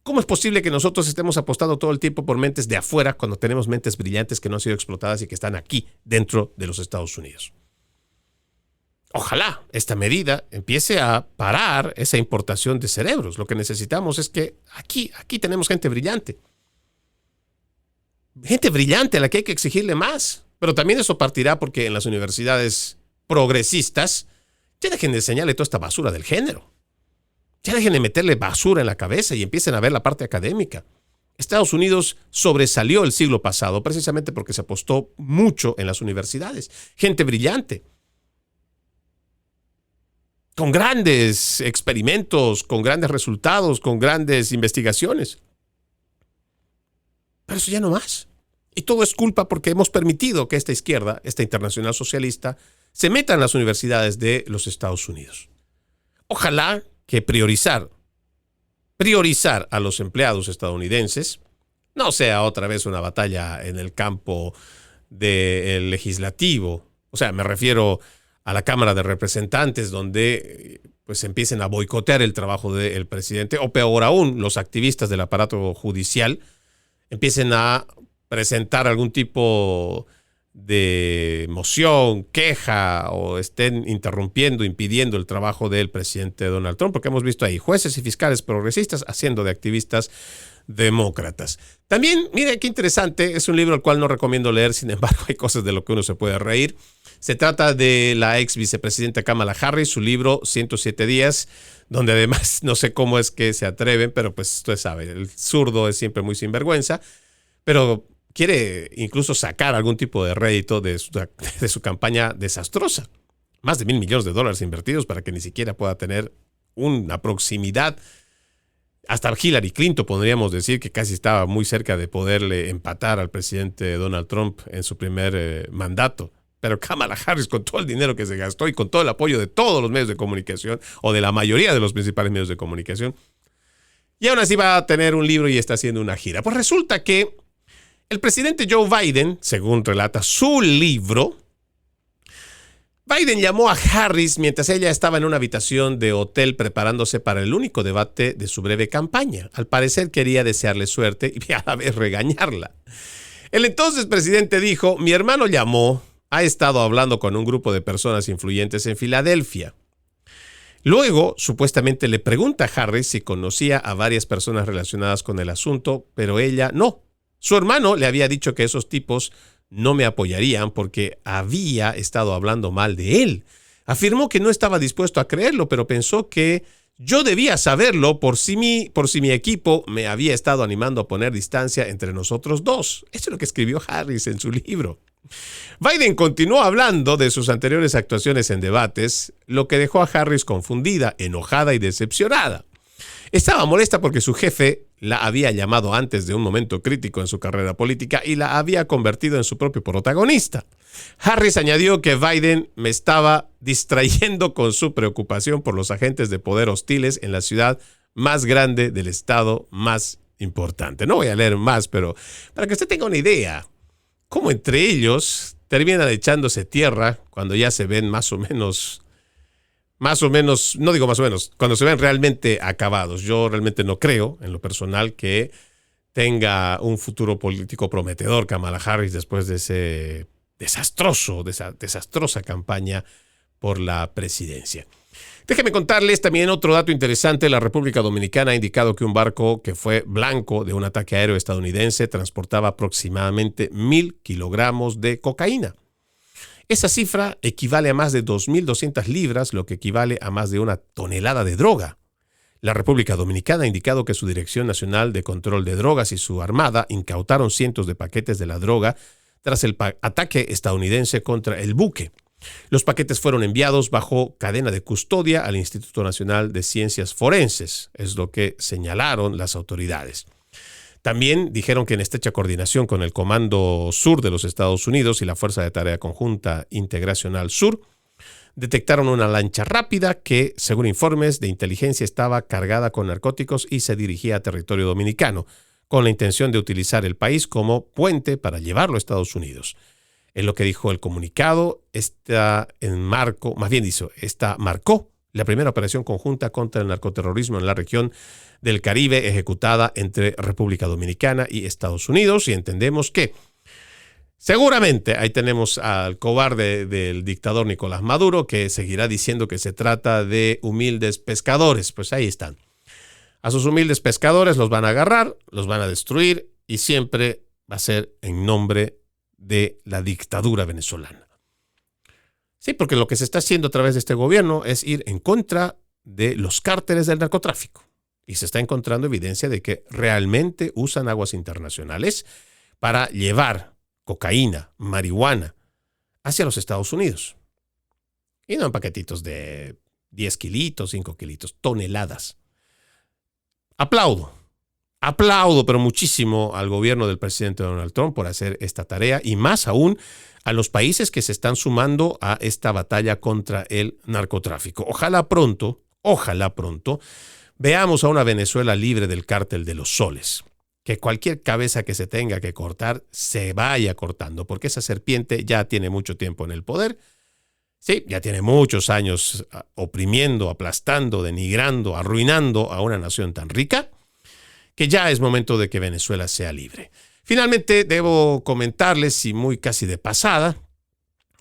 ¿Cómo es posible que nosotros estemos apostando todo el tiempo por mentes de afuera cuando tenemos mentes brillantes que no han sido explotadas y que están aquí dentro de los Estados Unidos? Ojalá esta medida empiece a parar esa importación de cerebros. Lo que necesitamos es que aquí tenemos gente brillante. Gente brillante a la que hay que exigirle más. Pero también eso partirá porque en las universidades progresistas ya dejen de enseñarle toda esta basura del género. Ya dejen de meterle basura en la cabeza y empiecen a ver la parte académica. Estados Unidos sobresalió el siglo pasado precisamente porque se apostó mucho en las universidades. Gente brillante. Con grandes experimentos, con grandes resultados, con grandes investigaciones. Pero eso ya no más. Y todo es culpa porque hemos permitido que esta izquierda, esta internacional socialista, se meta en las universidades de los Estados Unidos. Ojalá que priorizar a los empleados estadounidenses no sea otra vez una batalla en el campo del legislativo. O sea, me refiero a la Cámara de Representantes, donde pues empiecen a boicotear el trabajo del presidente, o peor aún, los activistas del aparato judicial empiecen a presentar algún tipo de moción, queja, o estén interrumpiendo, impidiendo el trabajo del presidente Donald Trump, porque hemos visto ahí jueces y fiscales progresistas haciendo de activistas demócratas. También, mire qué interesante, es un libro al cual no recomiendo leer, sin embargo hay cosas de lo que uno se puede reír. Se trata de la ex vicepresidenta Kamala Harris, su libro 107 días, donde además no sé cómo es que se atreven, pero pues usted sabe, el zurdo es siempre muy sinvergüenza, pero quiere incluso sacar algún tipo de rédito de su campaña desastrosa. Más de $1,000 millones invertidos para que ni siquiera pueda tener una proximidad. Hasta Hillary Clinton podríamos decir que casi estaba muy cerca de poderle empatar al presidente Donald Trump en su primer mandato. Pero Kamala Harris, con todo el dinero que se gastó y con todo el apoyo de todos los medios de comunicación, o de la mayoría de los principales medios de comunicación, y aún así va a tener un libro y está haciendo una gira. Pues resulta que el presidente Joe Biden, según relata su libro, Biden llamó a Harris mientras ella estaba en una habitación de hotel preparándose para el único debate de su breve campaña. Al parecer quería desearle suerte y a la vez regañarla. El entonces presidente dijo: mi hermano llamó, ha estado hablando con un grupo de personas influyentes en Filadelfia. Luego, supuestamente le pregunta a Harris si conocía a varias personas relacionadas con el asunto, pero ella no. Su hermano le había dicho que esos tipos no me apoyarían porque había estado hablando mal de él. Afirmó que no estaba dispuesto a creerlo, pero pensó que yo debía saberlo por si mi equipo me había estado animando a poner distancia entre nosotros dos. Eso es lo que escribió Harris en su libro. Biden continuó hablando de sus anteriores actuaciones en debates, lo que dejó a Harris confundida, enojada y decepcionada. Estaba molesta porque su jefe la había llamado antes de un momento crítico en su carrera política y la había convertido en su propio protagonista. Harris añadió que Biden me estaba distrayendo con su preocupación por los agentes de poder hostiles en la ciudad más grande del estado más importante. No voy a leer más, pero para que usted tenga una idea, cómo entre ellos terminan echándose tierra cuando ya se ven más o menos, cuando se ven realmente acabados. Yo realmente no creo, en lo personal, que tenga un futuro político prometedor Kamala Harris después de esa desastrosa campaña por la presidencia. Déjenme contarles también otro dato interesante. La República Dominicana ha indicado que un barco que fue blanco de un ataque aéreo estadounidense transportaba aproximadamente 1,000 kilogramos de cocaína. Esa cifra equivale a más de 2.200 libras, lo que equivale a más de 1 tonelada de droga. La República Dominicana ha indicado que su Dirección Nacional de Control de Drogas y su Armada incautaron cientos de paquetes de la droga tras el ataque estadounidense contra el buque. Los paquetes fueron enviados bajo cadena de custodia al Instituto Nacional de Ciencias Forenses, es lo que señalaron las autoridades. También dijeron que en estrecha coordinación con el Comando Sur de los Estados Unidos y la Fuerza de Tarea Conjunta Integracional Sur, detectaron una lancha rápida que, según informes de inteligencia, estaba cargada con narcóticos y se dirigía a territorio dominicano, con la intención de utilizar el país como puente para llevarlo a Estados Unidos. En lo que dijo el comunicado, esta marcó la primera operación conjunta contra el narcoterrorismo en la región del Caribe ejecutada entre República Dominicana y Estados Unidos, y entendemos que seguramente ahí tenemos al cobarde del dictador Nicolás Maduro, que seguirá diciendo que se trata de humildes pescadores. Pues ahí están. A sus humildes pescadores los van a agarrar, los van a destruir, y siempre va a ser en nombre de la dictadura venezolana. Sí, porque lo que se está haciendo a través de este gobierno es ir en contra de los cárteles del narcotráfico. Y se está encontrando evidencia de que realmente usan aguas internacionales para llevar cocaína, marihuana, hacia los Estados Unidos. Y no en paquetitos de 10 kilitos, 5 kilitos, toneladas. Aplaudo, pero muchísimo al gobierno del presidente Donald Trump por hacer esta tarea, y más aún a los países que se están sumando a esta batalla contra el narcotráfico. Ojalá pronto veamos a una Venezuela libre del cártel de los soles. Que cualquier cabeza que se tenga que cortar se vaya cortando, porque esa serpiente ya tiene mucho tiempo en el poder. Sí, ya tiene muchos años oprimiendo, aplastando, denigrando, arruinando a una nación tan rica, que ya es momento de que Venezuela sea libre. Finalmente, debo comentarles, y muy casi de pasada,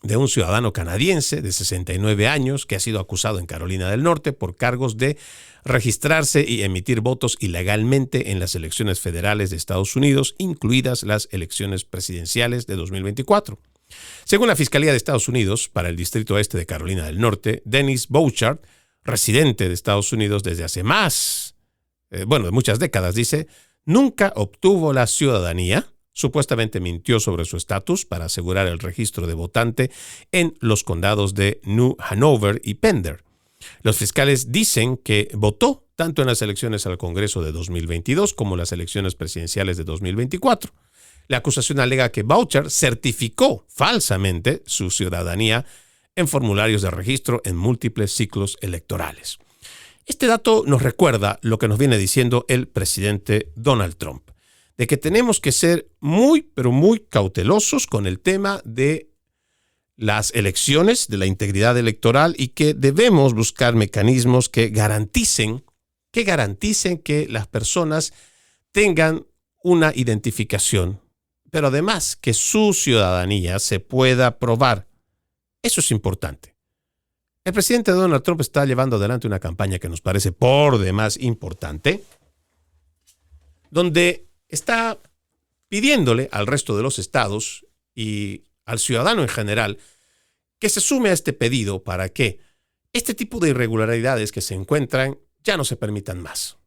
de un ciudadano canadiense de 69 años que ha sido acusado en Carolina del Norte por cargos de registrarse y emitir votos ilegalmente en las elecciones federales de Estados Unidos, incluidas las elecciones presidenciales de 2024. Según la Fiscalía de Estados Unidos, para el Distrito Este de Carolina del Norte, Dennis Bouchard, residente de Estados Unidos desde hace muchas décadas, dice, nunca obtuvo la ciudadanía. Supuestamente mintió sobre su estatus para asegurar el registro de votante en los condados de New Hanover y Pender. Los fiscales dicen que votó tanto en las elecciones al Congreso de 2022 como en las elecciones presidenciales de 2024. La acusación alega que Bouchard certificó falsamente su ciudadanía en formularios de registro en múltiples ciclos electorales. Este dato nos recuerda lo que nos viene diciendo el presidente Donald Trump, de que tenemos que ser muy, pero muy cautelosos con el tema de las elecciones, de la integridad electoral, y que debemos buscar mecanismos que garanticen que las personas tengan una identificación, pero además que su ciudadanía se pueda probar. Eso es importante. El presidente Donald Trump está llevando adelante una campaña que nos parece por demás importante, donde está pidiéndole al resto de los estados y al ciudadano en general que se sume a este pedido para que este tipo de irregularidades que se encuentran ya no se permitan más.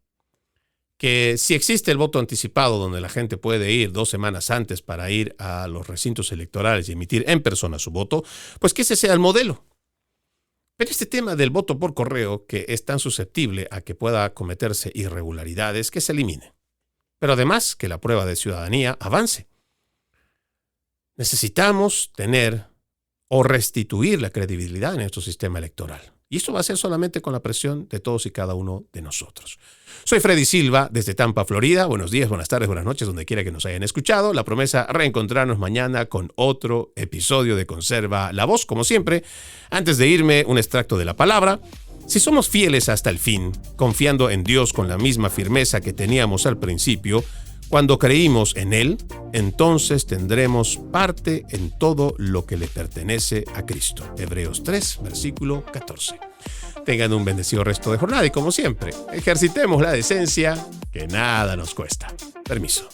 Que si existe el voto anticipado donde la gente puede ir 2 semanas antes para ir a los recintos electorales y emitir en persona su voto, pues que ese sea el modelo. Pero este tema del voto por correo, que es tan susceptible a que pueda cometerse irregularidades, que se elimine. Pero además que la prueba de ciudadanía avance. Necesitamos tener o restituir la credibilidad en nuestro sistema electoral. Y esto va a ser solamente con la presión de todos y cada uno de nosotros. Soy Freddy Silva, desde Tampa, Florida. Buenos días, buenas tardes, buenas noches, donde quiera que nos hayan escuchado. La promesa, reencontrarnos mañana con otro episodio de Conserva la Voz. Como siempre, antes de irme, un extracto de la palabra. Si somos fieles hasta el fin, confiando en Dios con la misma firmeza que teníamos al principio, Cuando creímos en Él, entonces tendremos parte en todo lo que le pertenece a Cristo. Hebreos 3, versículo 14. Tengan un bendecido resto de jornada y, como siempre, ejercitemos la decencia que nada nos cuesta. Permiso.